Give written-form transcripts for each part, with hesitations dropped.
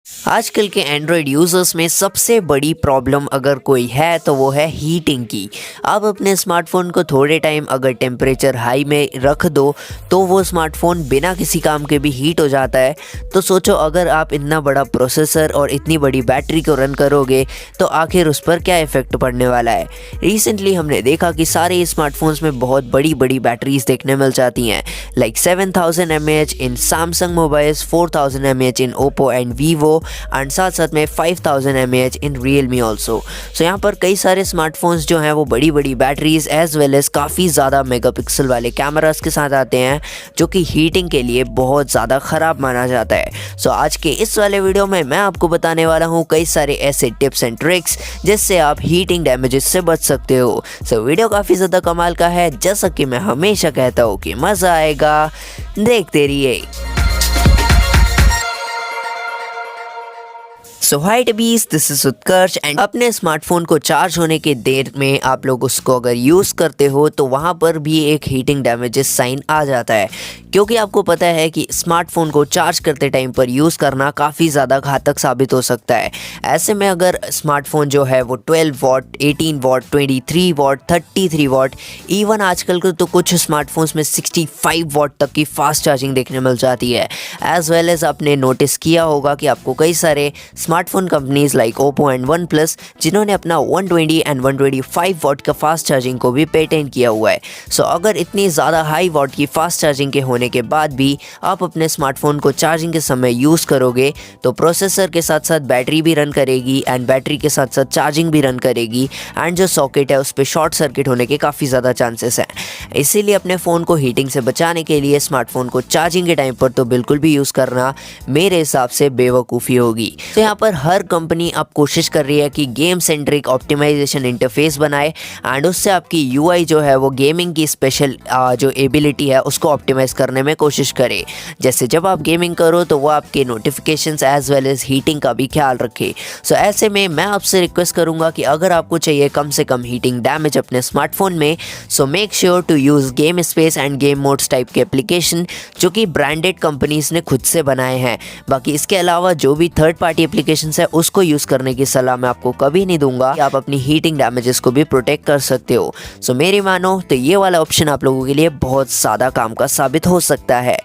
आजकल के Android users में सबसे बड़ी प्रॉब्लम अगर कोई है तो वो है हीटिंग की। आप अपने स्मार्टफ़ोन को थोड़े टाइम अगर टेम्परेचर हाई में रख दो तो वो स्मार्टफ़ोन बिना किसी काम के भी हीट हो जाता है। तो सोचो अगर आप इतना बड़ा प्रोसेसर और इतनी बड़ी बैटरी को रन करोगे तो आखिर उस पर क्या इफ़ेक्ट पड़ने वाला है। रिसेंटली हमने देखा कि सारे स्मार्टफोन्स में बहुत बड़ी बड़ी बैटरीज देखने मिल जाती हैं, like 7000 mAh in Samsung mobiles, 4000 mAh in Oppo and Vivo and साथ साथ में 5000 mAh इन रियलमी ऑल्सो। सो यहाँ पर कई सारे स्मार्टफोन्स जो हैं वो बड़ी बड़ी बैटरीज एज वेल एज काफ़ी ज़्यादा मेगापिक्सल वाले कैमरास के साथ आते हैं, जो कि हीटिंग के लिए बहुत ज़्यादा ख़राब माना जाता है। सो आज के इस वाले वीडियो में मैं आपको बताने वाला हूँ कई सारे ऐसे टिप्स एंड ट्रिक्स जिससे आप हीटिंग डैमेजेस से बच सकते हो। सो वीडियो काफ़ी ज़्यादा कमाल का है, जैसा कि मैं हमेशा कहता हूँ कि मज़ा आएगा, देखते रहिए। सो हाय टबीज, दिस इज उत्कर्ष एंड अपने स्मार्टफोन को चार्ज होने के देर में आप लोग उसको अगर यूज़ करते हो तो वहाँ पर भी एक हीटिंग डैमेजेस साइन आ जाता है, क्योंकि आपको पता है कि स्मार्टफोन को चार्ज करते टाइम पर यूज़ करना काफ़ी ज़्यादा घातक साबित हो सकता है। ऐसे में अगर स्मार्टफोन जो है वो 12 what, 18 what, 23 what, 33 what, even आजकल के तो कुछ स्मार्टफोन्स में 65 वॉट तक की फास्ट चार्जिंग देखने मिल जाती है। एज वेल एज आपने नोटिस किया होगा कि आपको कई सारे smartphone companies like Oppo and one plus जिन्होंने अपना 120 एंड 125 वॉट का फास्ट चार्जिंग को भी पेटेंट किया हुआ है। सो अगर इतनी ज़्यादा हाई वॉट की फास्ट चार्जिंग के होने के बाद भी आप अपने स्मार्टफोन को चार्जिंग के समय यूज़ करोगे तो प्रोसेसर के साथ साथ बैटरी भी रन करेगी एंड बैटरी के साथ साथ चार्जिंग भी रन करेगी एंड जो सॉकेट है उस पर शॉर्ट सर्किट होने के काफ़ी ज़्यादा चांसेस हैं। इसीलिए अपने फ़ोन को हीटिंग से बचाने के लिए स्मार्टफोन को चार्जिंग के टाइम पर तो बिल्कुल भी यूज़ करना मेरे हिसाब से बेवकूफ़ी होगी। तो यहाँ पर हर कंपनी अब कोशिश कर रही है कि गेम सेंट्रिक ऑप्टिमाइजेशन इंटरफेस बनाए एंड उससे आपकी यूआई जो है वो गेमिंग की स्पेशल जो एबिलिटी है उसको ऑप्टिमाइज करने में कोशिश करे। जैसे जब आप गेमिंग करो तो वो आपके notifications as well as heating का भी ख्याल रखे। सो ऐसे में मैं आपसे रिक्वेस्ट करूंगा कि अगर आपको चाहिए कम से कम हीटिंग डैमेज अपने स्मार्टफोन में, so make sure to use game space and game modes type के एप्लीकेशन जो कि ब्रांडेड कंपनीज ने खुद से बनाए हैं। बाकी इसके अलावा जो भी थर्ड पार्टी एप्लीकेशन है उसको यूज़ करने की सलाह मैं आपको कभी नहीं दूंगा। आप अपनी हीटिंग डैमेजेस को भी प्रोटेक्ट कर सकते हो। सो मेरी मानो तो ये वाला ऑप्शन आप लोगों के लिए बहुत ज़्यादा काम का साबित हो सकता है।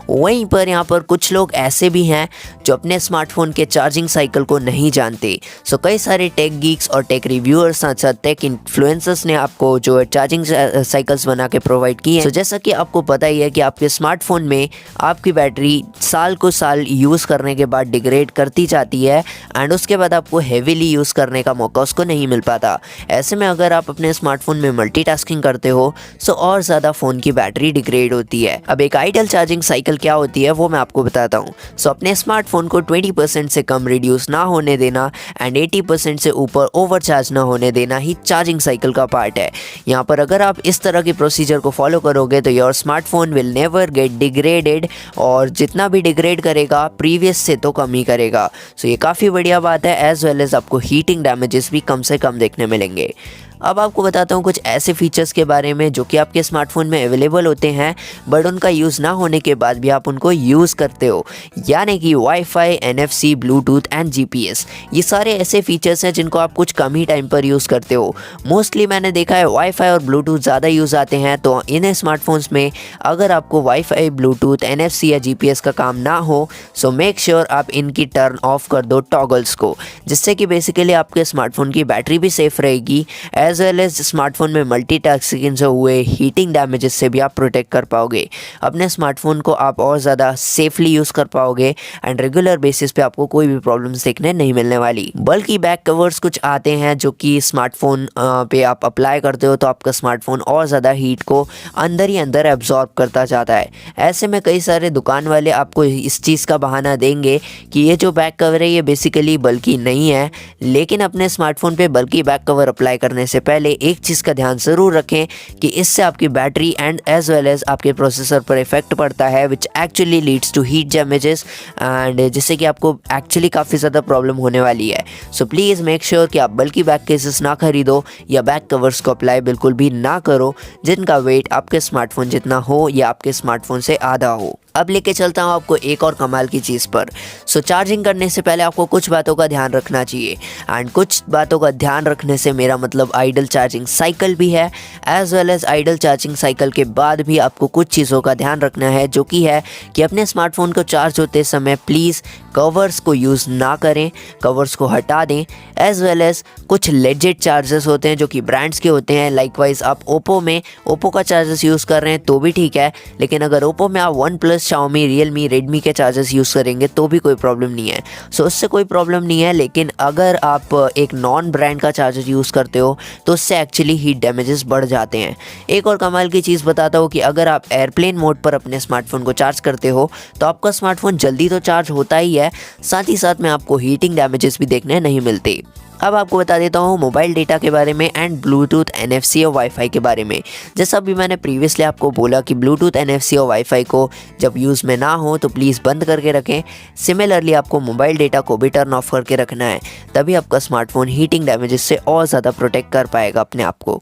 वहीं पर यहाँ पर कुछ लोग ऐसे भी हैं जो अपने स्मार्टफोन के चार्जिंग साइकिल को नहीं जानते। सो कई सारे टेक गीक्स और टेक रिव्यूअर्स साथ साथ टेक इन्फ्लुएंसर्स ने आपको जो चार्जिंग साइकिल्स बना के प्रोवाइड की है। सो जैसा कि आपको पता ही है कि आपके स्मार्टफोन में आपकी बैटरी साल को साल यूज़ करने के बाद डिग्रेड करती जाती है एंड उसके बाद आपको हेवीली यूज़ करने का मौका उसको नहीं मिल पाता। ऐसे में अगर आप अपने स्मार्टफोन में मल्टीटास्किंग करते हो तो और ज़्यादा फ़ोन की बैटरी डिग्रेड होती है। अब एक आइडियल चार्जिंग साइकिल क्या होती है वो मैं आपको बताता हूँ। सो अपने स्मार्टफोन को 20% से कम रिड्यूस ना होने देना एंड 80% से ऊपर ओवरचार्ज ना होने देना ही चार्जिंग साइकिल का पार्ट है। यहाँ पर अगर आप इस तरह के प्रोसीजर को फॉलो करोगे तो your smartphone will never get degraded, और जितना भी डिग्रेड करेगा प्रीवियस से तो कम ही करेगा। सो ये काफ़ी बढ़िया बात है। एज वेल एज आपको हीटिंग डैमेजेस भी कम से कम देखने मिलेंगे। अब आपको बताता हूँ कुछ ऐसे फीचर्स के बारे में जो कि आपके स्मार्टफोन में अवेलेबल होते हैं बट उनका यूज़ ना होने के बाद भी आप उनको यूज़ करते हो, यानी कि wifi, NFC, Bluetooth and GPS। ये सारे ऐसे फीचर्स हैं जिनको आप कुछ कम ही टाइम पर यूज़ करते हो। मोस्टली मैंने देखा है वाईफाई और ब्लूटूथ ज़्यादा यूज़ आते हैं। तो इन स्मार्टफोन्स में अगर आपको वाईफाई, ब्लूटूथ, NFC या GPS का काम ना हो सो मेक श्योर आप इनकी टर्न ऑफ कर दो टॉगल्स को, जिससे कि बेसिकली आपके स्मार्टफोन की बैटरी भी सेफ रहेगी एज वेल एज स्मार्टफोन में मल्टीटास्किंग से हुए हीटिंग डैमेजेस से भी आप प्रोटेक्ट कर पाओगे। अपने स्मार्टफोन को आप और ज़्यादा सेफली यूज़ कर पाओगे एंड रेगुलर बेसिस पे आपको कोई भी प्रॉब्लम्स देखने नहीं मिलने वाली। बल्कि बैक कवर्स कुछ आते हैं जो कि स्मार्टफोन पे आप अप्लाई करते हो तो आपका स्मार्टफोन और ज़्यादा हीट को अंदर ही अंदर एब्जॉर्ब करता जाता है। ऐसे में कई सारे दुकान वाले आपको इस चीज़ का बहाना देंगे कि ये जो बैक कवर है ये बेसिकली बल्कि नहीं है, लेकिन अपने स्मार्टफोन पे बल्कि बैक कवर अप्लाई करने से पहले एक चीज़ का ध्यान ज़रूर रखें कि इससे आपकी battery and as well as आपके प्रोसेसर पर इफेक्ट पड़ता है which actually leads to heat damages and जिससे कि आपको एक्चुअली काफ़ी ज़्यादा प्रॉब्लम होने वाली है। सो प्लीज़ मेक श्योर कि आप बल्कि बैक केसेस ना खरीदो या बैक कवर्स को अप्लाई बिल्कुल भी ना करो जिनका वेट आपके स्मार्टफोन जितना हो या आपके स्मार्टफोन से आधा हो। अब लेके चलता हूँ आपको एक और कमाल की चीज़ पर। सो चार्जिंग करने से पहले आपको कुछ बातों का ध्यान रखना चाहिए, एंड कुछ बातों का ध्यान रखने से मेरा मतलब आइडल चार्जिंग साइकिल भी है, as well as idle charging cycle के बाद भी आपको कुछ चीज़ों का ध्यान रखना है, जो कि है कि अपने स्मार्टफोन को चार्ज होते समय प्लीज़ कवर्स को यूज़ ना करें, कवर्स को हटा दें। एज वेल एज कुछ लेजिट चार्जर्स होते हैं जो कि ब्रांड्स के होते हैं, लाइकवाइज आप ओप्पो का चार्जर्स यूज़ कर रहे हैं तो भी ठीक है, लेकिन अगर ओप्पो में आप one plus, Xiaomi, Realme, Redmi के चार्जर्स यूज़ करेंगे तो भी कोई प्रॉब्लम नहीं है। सो उससे कोई प्रॉब्लम नहीं है, लेकिन अगर आप एक नॉन ब्रांड का चार्जर यूज़ करते हो तो उससे एक्चुअली हीट डैमेजेस बढ़ जाते हैं। एक और कमाल की चीज़ बताता हूँ कि अगर आप एयरप्लेन मोड पर अपने स्मार्टफोन को चार्ज करते हो तो आपका स्मार्टफोन जल्दी तो चार्ज होता ही है, साथ ही साथ में आपको हीटिंग डैमेजेस भी देखने नहीं मिलते। अब आपको बता देता हूँ मोबाइल डेटा के बारे में एंड ब्लूटूथ, NFC और वाईफाई के बारे में। जैसा अभी मैंने प्रीवियसली आपको बोला कि ब्लूटूथ, NFC और वाईफाई को जब यूज़ में ना हो तो प्लीज़ बंद करके रखें। सिमिलरली आपको मोबाइल डेटा को भी टर्न ऑफ करके रखना है, तभी आपका स्मार्टफोन हीटिंग डैमेजेस से और ज़्यादा प्रोटेक्ट कर पाएगा अपने आप को।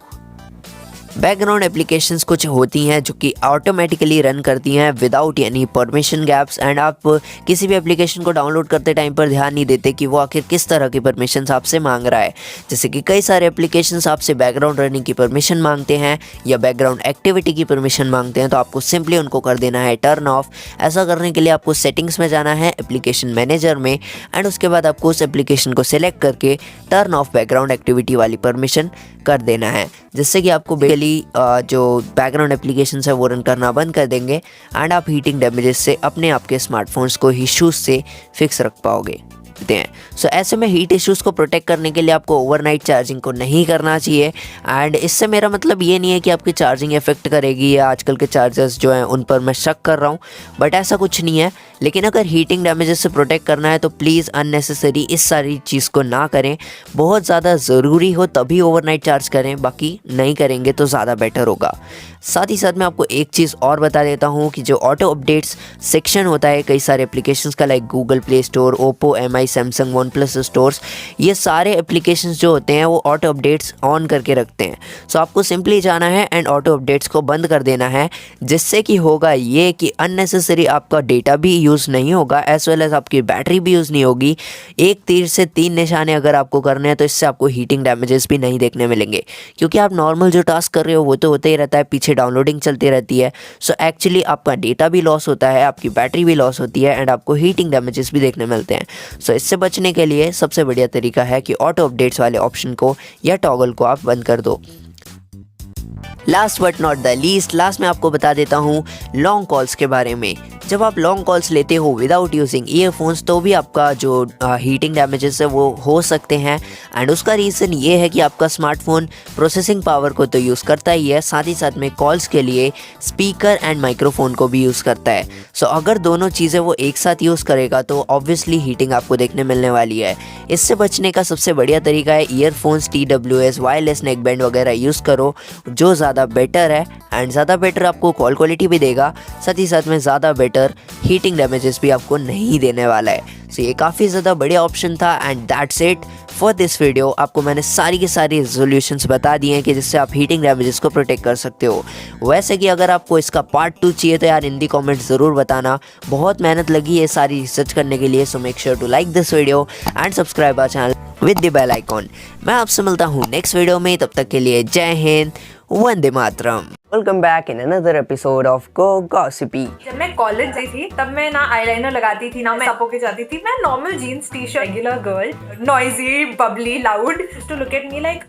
बैकग्राउंड एप्लीकेशंस कुछ होती हैं जो कि ऑटोमेटिकली रन करती हैं without any permission gaps, and आप किसी भी एप्लीकेशन को डाउनलोड करते टाइम पर ध्यान नहीं देते कि वो आखिर किस तरह की परमिशंस आपसे मांग रहा है। जैसे कि कई सारे एप्लीकेशंस आपसे बैकग्राउंड रनिंग की परमिशन मांगते हैं या बैकग्राउंड एक्टिविटी की परमिशन मांगते हैं, तो आपको सिंपली उनको कर देना है टर्न ऑफ। ऐसा करने के लिए आपको सेटिंग्स में जाना है एप्लीकेशन मैनेजर में, एंड उसके बाद आपको उस एप्लीकेशन को सिलेक्ट करके टर्न ऑफ बैकग्राउंड एक्टिविटी वाली परमिशन कर देना है, जिससे कि आपको बेसिकली जो बैकग्राउंड एप्लीकेशंस है वो रन करना बंद कर देंगे, एंड आप हीटिंग डैमेजेस से अपने आपके स्मार्टफोन्स को इश्यूज से फिक्स रख पाओगे। सो ऐसे में हीट इश्यूज़ को प्रोटेक्ट करने के लिए आपको ओवरनाइट चार्जिंग को नहीं करना चाहिए, एंड इससे मेरा मतलब ये नहीं है कि आपकी चार्जिंग इफेक्ट करेगी या आजकल के चार्जर्स जो हैं उन पर मैं शक कर रहा हूँ, बट ऐसा कुछ नहीं है। लेकिन अगर हीटिंग डैमेजेस से प्रोटेक्ट करना है तो प्लीज़ अननेसेसरी इस सारी चीज़ को ना करें। बहुत ज़्यादा ज़रूरी हो तभी ओवरनाइट चार्ज करें, बाकी नहीं करेंगे तो ज़्यादा बेटर होगा। साथ ही साथ मैं आपको एक चीज़ और बता देता हूँ कि जो ऑटो अपडेट्स सेक्शन होता है कई सारे एप्लीकेशंस का, like Google play store, Oppo, MI, Samsung, one plus stores, ये सारे एप्लीकेशंस जो होते हैं वो ऑटो अपडेट्स ऑन करके रखते हैं। सो आपको सिंपली जाना है एंड ऑटो अपडेट्स को बंद कर देना है, जिससे कि होगा ये कि अननेसेसरी आपका डेटा भी यूज़ नहीं होगा, एज वेल एज आपकी बैटरी भी यूज़ नहीं होगी। एक तीर से तीन निशाने अगर आपको करने हैं तो इससे आपको हीटिंग डैमेजेस भी नहीं देखने मिलेंगे, क्योंकि आप नॉर्मल जो टास्क कर रहे हो वो तो होते ही रहता है, पीछे डाउनलोडिंग चलती रहती है। सो एक्चुअली आपका डेटा भी लॉस होता है, आपकी बैटरी भी लॉस होती है, एंड आपको हीटिंग डैमेजेस भी देखने मिलते हैं। सो इससे बचने के लिए सबसे बढ़िया तरीका है कि ऑटो अपडेट्स वाले ऑप्शन को या टॉगल को आप बंद कर दो। Last but not the least, last में आपको बता देता हूँ लॉन्ग कॉल्स के बारे में। जब आप लॉन्ग कॉल्स लेते हो विदाउट यूजिंग ईयरफोन्स तो भी आपका जो हीटिंग डैमेजेस है वो हो सकते हैं, एंड उसका रीज़न ये है कि आपका स्मार्टफोन प्रोसेसिंग पावर को तो यूज़ करता ही है, साथ ही साथ में कॉल्स के लिए स्पीकर एंड माइक्रोफोन को भी यूज़ करता है। सो अगर दोनों चीज़ें वो एक साथ यूज़ करेगा तो ऑब्वियसली हीटिंग आपको देखने मिलने वाली है। इससे बचने का सबसे बढ़िया तरीका है earphones, TWS, wireless neck band वगैरह यूज़ करो, जो ज़्यादा बेटर है, एंड ज़्यादा बेटर आपको कॉल क्वालिटी भी देगा, साथ ही साथ में ज़्यादा बेटर हीटिंग डैमेजेस भी आपको नहीं देने वाला है। सो ये काफ़ी ज़्यादा बढ़िया ऑप्शन था, and that's it for this video. आपको मैंने सारी की सारी रेजोल्यूशंस बता दिए हैं कि जिससे आप हीटिंग डैमेजेस को प्रोटेक्ट कर सकते हो। वैसे कि अगर आपको इसका पार्ट 2 चाहिए तो यार हिंदी कमेंट ज़रूर बताना, बहुत मेहनत लगी है सारी रिसर्च करने के लिए। So make sure to like this video and subscribe our channel with the bell icon. मैं आपसे मिलता हूँ नेक्स्ट वीडियो में, तब तक के लिए जय हिंद, वंदे मातरम। Welcome back in another episode of Go Gossipy. जब मैं कॉलेज गई थी तब मैं ना आईलाइनर लगाती थी, ना मैं सपो के जाती थी। मैं normal jeans T shirt, regular girl, noisy, bubbly, loud, to look at me like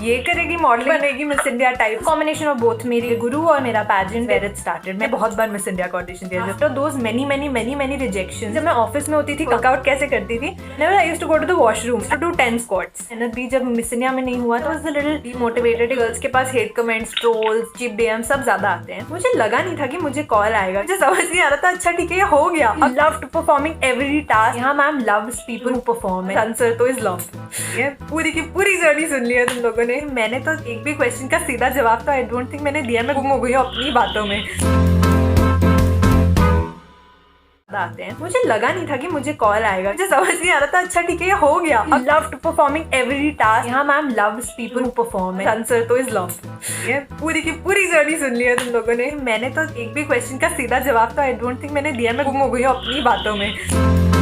ये करेगी, मॉडल बनेगी, Miss India type. Combination of both मेरी गुरु और मेरा पैजेंट वेयर इट स्टार्टेड। मैं बहुत बार मिस इंडिया का ऑडिशन दिया, आफ्टर दोस मेनी रिजेक्शंस। जब मैं ऑफिस में होती थी, वर्कआउट कैसे करती थी, never I used to go to the washroom to do 10 squats. मेहनत भी जब मिस इंडिया में नहीं हुआ तो was a little demotivated. Girls के पास hate comments, trolls, cheap DM सब ज्यादा आते हैं। मुझे लगा नहीं था कि मुझे कॉल आएगा, मुझे समझ नहीं आ रहा था। अच्छा ठीक है, ये हो गया। I loved performing every task. यहाँ ma'am loves people who perform. Answer तो इज लव। ये पूरी की पूरी जर्नी सुन लिया तुम लोगों ने। मैंने तो एक भी क्वेश्चन का सीधा जवाब तो आई डोंट थिंक मैंने दिया। मैं गुम हो गई अपनी बातों में। आते हैं। मुझे लगा नहीं था कि मुझे कॉल आएगा, मुझे समझ नहीं आ रहा था। अच्छा ठीक है, ये हो गया। Loved performing every task. यहाँ ma'am loves people who perform है, आंसर तो इज लव। ये पूरी की पूरी जर्नी सुन लिया तुम लोगों ने। मैंने तो एक भी क्वेश्चन का सीधा जवाब तो आई डोंट थिंक मैंने दिया। मैं गुम हो गई हूँ अपनी बातों में।